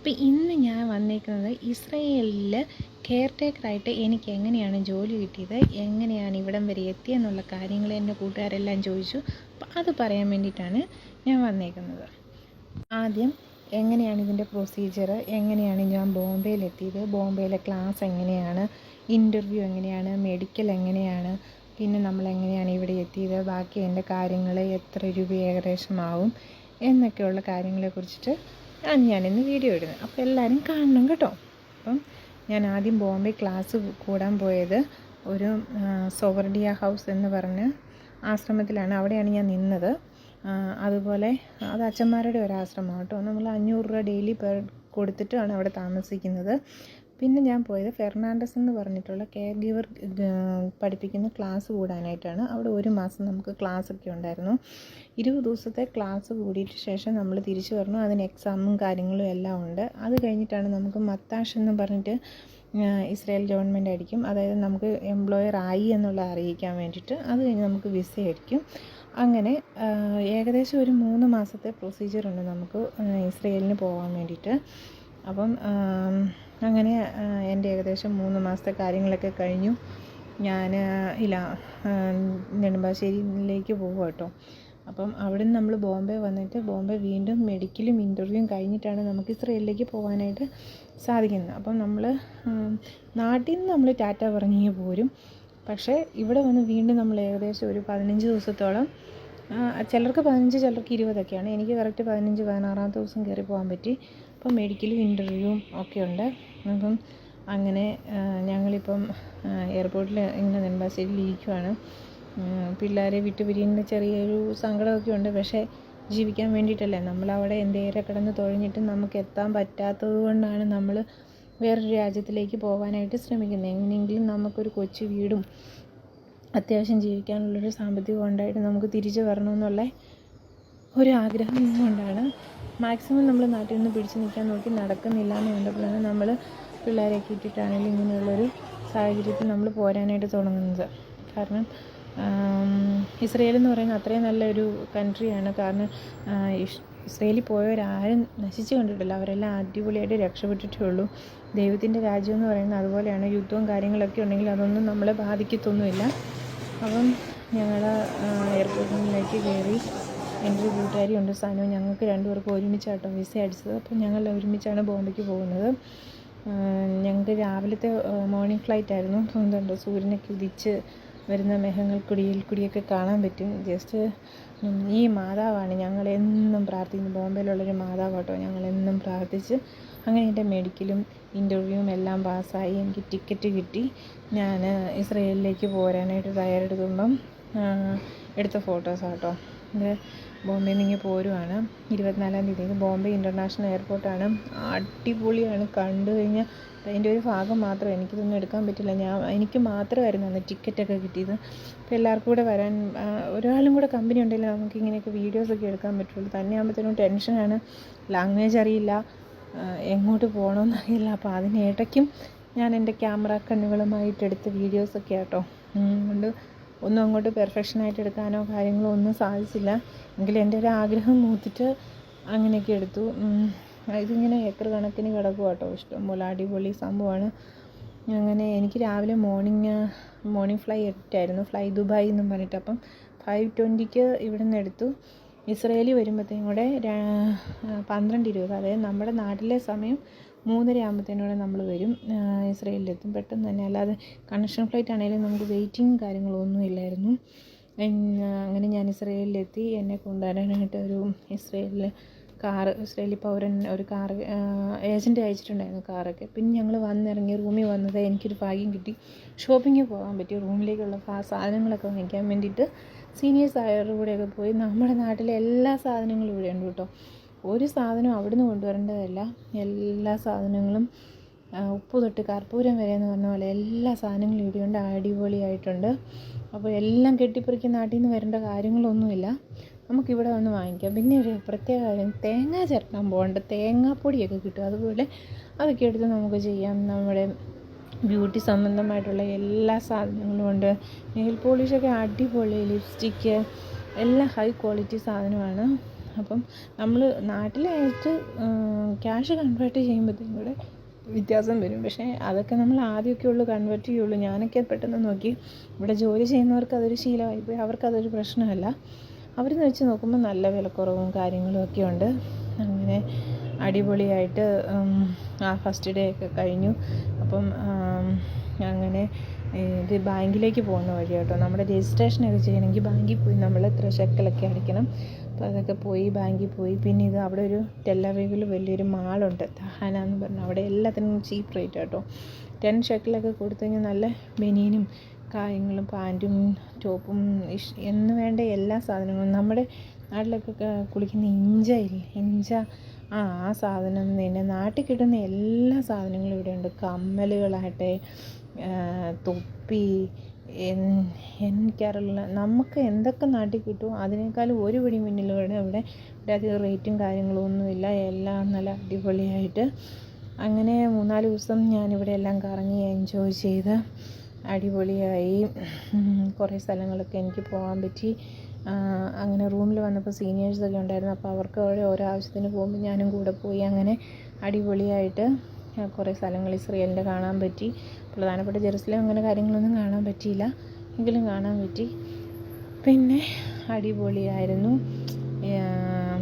അപ്പോൾ ഇന്ന് ഞാൻ വന്നേക്കുന്നത് ഇസ്രയേലിൽ കെയർ ടേക്കറായിട്ട് എനിക്ക് എങ്ങനെയാണ് ജോലി കിട്ടിയത്, എങ്ങനെയാണ് ഇവിടം വരെ എത്തിയെന്നുള്ള കാര്യങ്ങൾ എൻ്റെ കൂട്ടുകാരെല്ലാം ചോദിച്ചു. അപ്പോൾ അത് പറയാൻ വേണ്ടിയിട്ടാണ് ഞാൻ വന്നേക്കുന്നത്. ആദ്യം എങ്ങനെയാണ് ഇതിൻ്റെ പ്രൊസീജിയർ, എങ്ങനെയാണ് ഞാൻ ബോംബെയിലെത്തിയത്, ബോംബെയിലെ ക്ലാസ് എങ്ങനെയാണ്, ഇൻ്റർവ്യൂ എങ്ങനെയാണ്, മെഡിക്കൽ എങ്ങനെയാണ്, പിന്നെ നമ്മൾ എങ്ങനെയാണ് ഇവിടെ എത്തിയത്, ബാക്കി എൻ്റെ കാര്യങ്ങൾ എത്ര രൂപ ഏകദേശമാവും എന്നൊക്കെയുള്ള കാര്യങ്ങളെ കുറിച്ചിട്ട് ഞാനിന്ന് വീഡിയോ ഇടുന്നത്. അപ്പോൾ എല്ലാവരും കാണണം കേട്ടോ. അപ്പം ഞാൻ ആദ്യം ബോംബെ ക്ലാസ് കൂടാൻ പോയത് ഒരു സോവർഡിയ ഹൗസ് എന്ന് പറഞ്ഞ ആശ്രമത്തിലാണ്. അവിടെയാണ് ഞാൻ നിന്നത്. അതുപോലെ അത് അച്ഛന്മാരുടെ ഒരു ആശ്രമം കേട്ടോ. നമ്മൾ 500 രൂപ ഡെയിലി കൊടുത്തിട്ടാണ് അവിടെ താമസിക്കുന്നത്. പിന്നെ ഞാൻ പോയത് ഫെർണാണ്ടസ് എന്ന് പറഞ്ഞിട്ടുള്ള കെയർ ഗിവർ പഠിപ്പിക്കുന്ന ക്ലാസ് കൂടാനായിട്ടാണ്. അവിടെ 1 മാസം നമുക്ക് ക്ലാസ്സൊക്കെ ഉണ്ടായിരുന്നു. 20 ദിവസത്തെ ക്ലാസ് കൂടിയിട്ട് ശേഷം നമ്മൾ തിരിച്ചു വരണം. അതിന് എക്സാമും കാര്യങ്ങളും എല്ലാം ഉണ്ട്. അത് കഴിഞ്ഞിട്ടാണ് നമുക്ക് മത്താഷ് എന്ന് പറഞ്ഞിട്ട് ഇസ്രായേൽ ഗവൺമെൻറ് ആയിരിക്കും, അതായത് നമുക്ക് എംപ്ലോയർ ആയി എന്നുള്ള അറിയിക്കാൻ വേണ്ടിയിട്ട്. അത് കഴിഞ്ഞ് നമുക്ക് വിസ ആയിരിക്കും. അങ്ങനെ ഏകദേശം ഒരു 3 മാസത്തെ പ്രൊസീജിയർ ഉണ്ട് നമുക്ക് ഇസ്രയേലിന് പോകാൻ വേണ്ടിയിട്ട്. അപ്പം അങ്ങനെ എൻ്റെ ഏകദേശം 3 മാസത്തെ കാര്യങ്ങളൊക്കെ കഴിഞ്ഞു. ഞാൻ നെടുമ്പാശ്ശേരിയിലേക്ക് പോകും കേട്ടോ. അപ്പം അവിടെ നിന്ന് നമ്മൾ ബോംബെ വന്നിട്ട് ബോംബെ വീണ്ടും മെഡിക്കലും ഇൻ്റർവ്യൂവും കഴിഞ്ഞിട്ടാണ് നമുക്ക് ഇസ്രയേലിലേക്ക് പോകാനായിട്ട് സാധിക്കുന്നത്. അപ്പം നമ്മൾ നാട്ടിൽ നിന്ന് നമ്മൾ ടാറ്റ പറഞ്ഞ് പോരും. പക്ഷേ ഇവിടെ വന്ന് വീണ്ടും നമ്മൾ ഏകദേശം ഒരു 15 ദിവസത്തോളം, ചിലർക്ക് 15, ചിലർക്ക് 20ഒക്കെയാണ്. എനിക്ക് കറക്റ്റ് 15-16 ദിവസം കയറി പോകാൻ പറ്റി. അപ്പം മെഡിക്കലും ഇൻ്റർവ്യൂവും ഒക്കെ ഉണ്ട്. അപ്പം അങ്ങനെ ഞങ്ങളിപ്പം എയർപോർട്ടിൽ ഇങ്ങനെ നെടുമ്പാശ്ശേരിയിൽ ഇരിക്കുവാണ്. പിള്ളേരെ വിട്ട് പിരിയുന്ന ചെറിയൊരു സങ്കടമൊക്കെ ഉണ്ട്. പക്ഷേ ജീവിക്കാൻ വേണ്ടിയിട്ടല്ലേ നമ്മളവിടെ എന്തേരെ കിടന്ന് തുഴഞ്ഞിട്ട് നമുക്ക് എത്താൻ പറ്റാത്തത് കൊണ്ടാണ് നമ്മൾ വേറൊരു രാജ്യത്തിലേക്ക് പോകാനായിട്ട് ശ്രമിക്കുന്നത്. എങ്ങനെയെങ്കിലും നമുക്കൊരു കൊച്ചു വീടും അത്യാവശ്യം ജീവിക്കാനുള്ളൊരു സാമ്പത്തികം ഉണ്ടായിട്ട് നമുക്ക് തിരിച്ചു വരണമെന്നുള്ള ഒരു ആഗ്രഹം കൊണ്ടാണ് മാക്സിമം നമ്മൾ നാട്ടിൽ നിന്ന് പിടിച്ചു നിൽക്കാൻ നോക്കി. നടക്കുന്നില്ല എന്ന് കണ്ടപ്പോഴാണ് നമ്മൾ പിള്ളേരെയൊക്കെ ഇട്ടിട്ടാണെങ്കിലും ഇങ്ങനെയുള്ളൊരു സാഹചര്യത്തിൽ നമ്മൾ പോരാനായിട്ട് തുടങ്ങുന്നത്. കാരണം ഇസ്രയേൽ എന്ന് പറയുന്നത് അത്രയും നല്ലൊരു കൺട്രിയാണ്. കാരണം ഇസ്രയേലിൽ പോയവരാരും നശിച്ചു കണ്ടിട്ടില്ല. അവരെല്ലാം അടിപൊളിയായിട്ട് രക്ഷപ്പെട്ടിട്ടേ ഉള്ളൂ. ദൈവത്തിൻ്റെ രാജ്യം എന്ന് പറയുന്നത് അതുപോലെയാണ്. യുദ്ധവും കാര്യങ്ങളൊക്കെ ഉണ്ടെങ്കിൽ അതൊന്നും നമ്മളെ ബാധിക്കത്തൊന്നുമില്ല. അപ്പം ഞങ്ങൾ എയർപോർട്ടിലേക്ക് കയറി. എൻ്റെ ഒരു കൂട്ടുകാരിയുണ്ട്, സനു. ഞങ്ങൾക്ക് 2 പേർക്കും ഒരുമിച്ചാട്ടോ വിസ അടിച്ചത്. അപ്പം ഞങ്ങൾ ഒരുമിച്ചാണ് ബോംബെക്ക് പോകുന്നത്. ഞങ്ങൾക്ക് രാവിലത്തെ മോർണിംഗ് ഫ്ലൈറ്റ് ആയിരുന്നു. എന്തുണ്ട് സൂര്യനൊക്കെ ഉദിച്ച് വരുന്ന മേഘങ്ങൾക്കുടിയൊക്കെ കാണാൻ പറ്റും. ജസ്റ്റ് ഈ മാതാവാണ് ഞങ്ങളെന്നും പ്രാർത്ഥിക്കുന്നത്. ബോംബെയിലുള്ളൊരു മാതാവാട്ടോ. ഞങ്ങളെന്നും പ്രാർത്ഥിച്ച് അങ്ങനെ എൻ്റെ മെഡിക്കലും ഇൻ്റർവ്യൂവും എല്ലാം പാസ്സായി. എനിക്ക് ടിക്കറ്റ് കിട്ടി. ഞാൻ ഇസ്രയേലിലേക്ക് പോരാനായിട്ട് തയ്യാറെടുക്കുമ്പം എടുത്ത ഫോട്ടോസാട്ടോ. ഇത് ബോംബെയിൽ നിന്ന് പോരുവാണ്. 24-ാം തീയതി ബോംബെ ഇൻ്റർനാഷണൽ എയർപോർട്ടാണ്. അടിപൊളിയാണ്. കണ്ടു കഴിഞ്ഞാൽ അതിൻ്റെ ഒരു ഭാഗം മാത്രം, എനിക്കിതൊന്നും എടുക്കാൻ പറ്റില്ല. എനിക്ക് മാത്രമായിരുന്നു അന്ന് ടിക്കറ്റൊക്കെ കിട്ടിയത്. അപ്പോൾ എല്ലാവർക്കും കൂടെ വരാൻ ഒരാളും കൂടെ കമ്പനി ഉണ്ടെങ്കിൽ നമുക്ക് ഇങ്ങനെയൊക്കെ വീഡിയോസൊക്കെ എടുക്കാൻ പറ്റുള്ളൂ. തന്നെ ആകുമ്പോഴത്തേനും ടെൻഷനാണ്. ലാംഗ്വേജ് അറിയില്ല, എങ്ങോട്ട് പോകണമെന്നറിയില്ല. അപ്പോൾ അതിനിടയ്ക്കും ഞാൻ എൻ്റെ ക്യാമറ കണ്ണുകളുമായിട്ട് എടുത്ത വീഡിയോസൊക്കെ ആട്ടോ. അതുകൊണ്ട് ഒന്നും അങ്ങോട്ട് പെർഫെക്ഷനായിട്ട് എടുക്കാനോ കാര്യങ്ങളോ ഒന്നും സാധിച്ചില്ല. എങ്കിലും എൻ്റെ ഒരു ആഗ്രഹം മൂത്തിട്ട് അങ്ങനെയൊക്കെ എടുത്തു. ഇതിങ്ങനെ ഏക്കർ കണക്കിന് കിടക്കും കേട്ടോ. ഇഷ്ടംപോലെ അടിപൊളി സംഭവമാണ്. അങ്ങനെ എനിക്ക് രാവിലെ മോർണിംഗ് ഫ്ലൈറ്റ് ആയിരുന്നു, ഫ്ലൈ ദുബായ് എന്നും പറഞ്ഞിട്ട്. അപ്പം 5:20 ഇവിടെ നിന്ന് എടുത്തു. ഇസ്രയേലിൽ വരുമ്പോഴത്തേക്കും കൂടെ 12:20, അതായത് നമ്മുടെ നാട്ടിലെ സമയം 3:30 ആകുമ്പോഴത്തേനൂടെ നമ്മൾ വരും, ഇസ്രയേലിലെത്തും പെട്ടെന്ന് തന്നെ. അല്ലാതെ കണക്ഷൻ ഫ്ലൈറ്റ് ആണെങ്കിലും നമുക്ക് വെയിറ്റിംഗ് കാര്യങ്ങളൊന്നും ഇല്ലായിരുന്നു. അങ്ങനെ ഞാൻ ഇസ്രയേലിലെത്തി. എന്നെ കൊണ്ടുവരാനായിട്ട് ഒരു ഇസ്രയേലി പൗരൻ ഒരു കാറ് ഏജൻറ്റ് അയച്ചിട്ടുണ്ടായിരുന്നു കാറൊക്കെ. പിന്നെ ഞങ്ങൾ വന്നിറങ്ങി റൂമിൽ വന്നത് എനിക്കൊരു ഭാഗ്യം കിട്ടി. ഷോപ്പിങ്ങിൽ പോകാൻ പറ്റി. റൂമിലേക്കുള്ള സാധനങ്ങളൊക്കെ വാങ്ങിക്കാൻ വേണ്ടിയിട്ട് സീനിയേഴ്സ് ആയവരുടെ കൂടെയൊക്കെ പോയി. നമ്മുടെ നാട്ടിലെ എല്ലാ സാധനങ്ങളും ഇവിടെ ഉണ്ട് കേട്ടോ. ഒരു സാധനം അവിടുന്ന് കൊണ്ടുവരേണ്ടതല്ല. എല്ലാ സാധനങ്ങളും ഉപ്പ് തൊട്ട് കർപ്പൂരം വരെ എന്ന് പറഞ്ഞ പോലെ എല്ലാ സാധനങ്ങളും ഇവിടെയുണ്ട്. അടിപൊളിയായിട്ടുണ്ട്. അപ്പോൾ എല്ലാം കെട്ടിപ്പറിക്ക് നാട്ടിൽ നിന്ന് വരേണ്ട കാര്യങ്ങളൊന്നുമില്ല. നമുക്കിവിടെ വന്ന് വാങ്ങിക്കാം. പിന്നെ ഒരു പ്രത്യേക കാര്യം, തേങ്ങ ചിരട്ടാൻ പോകേണ്ട, തേങ്ങാപ്പൊടിയൊക്കെ കിട്ടും. അതുപോലെ അതൊക്കെ എടുത്ത് നമുക്ക് ചെയ്യാം. നമ്മുടെ ബ്യൂട്ടി സംബന്ധമായിട്ടുള്ള എല്ലാ സാധനങ്ങളും ഉണ്ട്. നെയിൽ പോളിഷൊക്കെ അടിപൊളി, ലിപ്സ്റ്റിക്ക് എല്ലാം ഹൈ ക്വാളിറ്റി സാധനമാണ്. അപ്പം നമ്മൾ നാട്ടിലായിട്ട് ക്യാഷ് കൺവേർട്ട് ചെയ്യുമ്പോഴത്തേക്കും കൂടെ വ്യത്യാസം വരും. പക്ഷേ അതൊക്കെ നമ്മൾ ആദ്യമൊക്കെ ഉള്ളൂ കൺവേർട്ട് ചെയ്യുള്ളൂ. ഞാനൊക്കെ പെട്ടെന്ന് നോക്കി, ഇവിടെ ജോലി ചെയ്യുന്നവർക്ക് അതൊരു ശീലമായിപ്പോയി, അവർക്കതൊരു പ്രശ്നമല്ല. അവരെന്ന് വെച്ച് നോക്കുമ്പോൾ നല്ല വിലക്കുറവും കാര്യങ്ങളും ഒക്കെ ഉണ്ട്. അങ്ങനെ അടിപൊളിയായിട്ട് ആ ഫസ്റ്റ് ഡേ ഒക്കെ കഴിഞ്ഞു. അപ്പം അങ്ങനെ ഇത് ബാങ്കിലേക്ക് പോകുന്ന വഴി കേട്ടോ. നമ്മുടെ രജിസ്ട്രേഷനൊക്കെ ചെയ്യണമെങ്കിൽ ബാങ്കിൽ പോയി നമ്മൾ എത്ര ഷെക്കലൊക്കെ അടിക്കണം. അപ്പോൾ അതൊക്കെ പോയി ബാങ്കിൽ പോയി. പിന്നെ ഇത് അവിടെ ഒരു ടെല്ലവീവിൽ വലിയൊരു മാളുണ്ട്, തഹാന എന്ന് പറഞ്ഞു. അവിടെ എല്ലാത്തിനും ചീപ്പ് റേറ്റ് കേട്ടോ. 10 ഷെക്കലൊക്കെ കൊടുത്തു കഴിഞ്ഞാൽ നല്ല ബനിയനും കാര്യങ്ങളും പാൻറ്റും ടോപ്പും എന്ന് വേണ്ട എല്ലാ സാധനങ്ങളും. നമ്മുടെ നാട്ടിലൊക്കെ കുളിക്കുന്ന ഇഞ്ച ആ സാധനം തന്നെ നാട്ടിൽ കിട്ടുന്ന എല്ലാ സാധനങ്ങളും ഇവിടെയുണ്ട്. കമ്മലുകളാകട്ടെ, തൊപ്പി, എനിക്കറിയില്ല, നമുക്ക് എന്തൊക്കെ നാട്ടിൽ കിട്ടുമോ അതിനേക്കാളും ഒരു പിടി മുന്നിലാണ് ഇവിടെ അധികം റേറ്റും കാര്യങ്ങളും ഒന്നുമില്ല. എല്ലാം നല്ല അടിപൊളിയായിട്ട്. അങ്ങനെ 3-4 ദിവസം ഞാനിവിടെ എല്ലാം കറങ്ങി എൻജോയ് ചെയ്ത് അടിപൊളിയായി. കുറേ സ്ഥലങ്ങളൊക്കെ എനിക്ക് പോകാൻ പറ്റി. അങ്ങനെ റൂമിൽ വന്നപ്പോൾ സീനിയേഴ്സൊക്കെ ഉണ്ടായിരുന്നു. അപ്പോൾ അവർക്ക് ഓരോ ആവശ്യത്തിന് പോകുമ്പോൾ ഞാനും കൂടെ പോയി. അങ്ങനെ അടിപൊളിയായിട്ട് കുറേ സ്ഥലങ്ങൾ ഇസ്രയേലിൻ്റെ കാണാൻ പറ്റി. പ്രധാനപ്പെട്ട ജെറുസലേം അങ്ങനെ കാര്യങ്ങളൊന്നും കാണാൻ പറ്റിയില്ല, എങ്കിലും കാണാൻ പറ്റി. പിന്നെ അടിപൊളിയായിരുന്നു.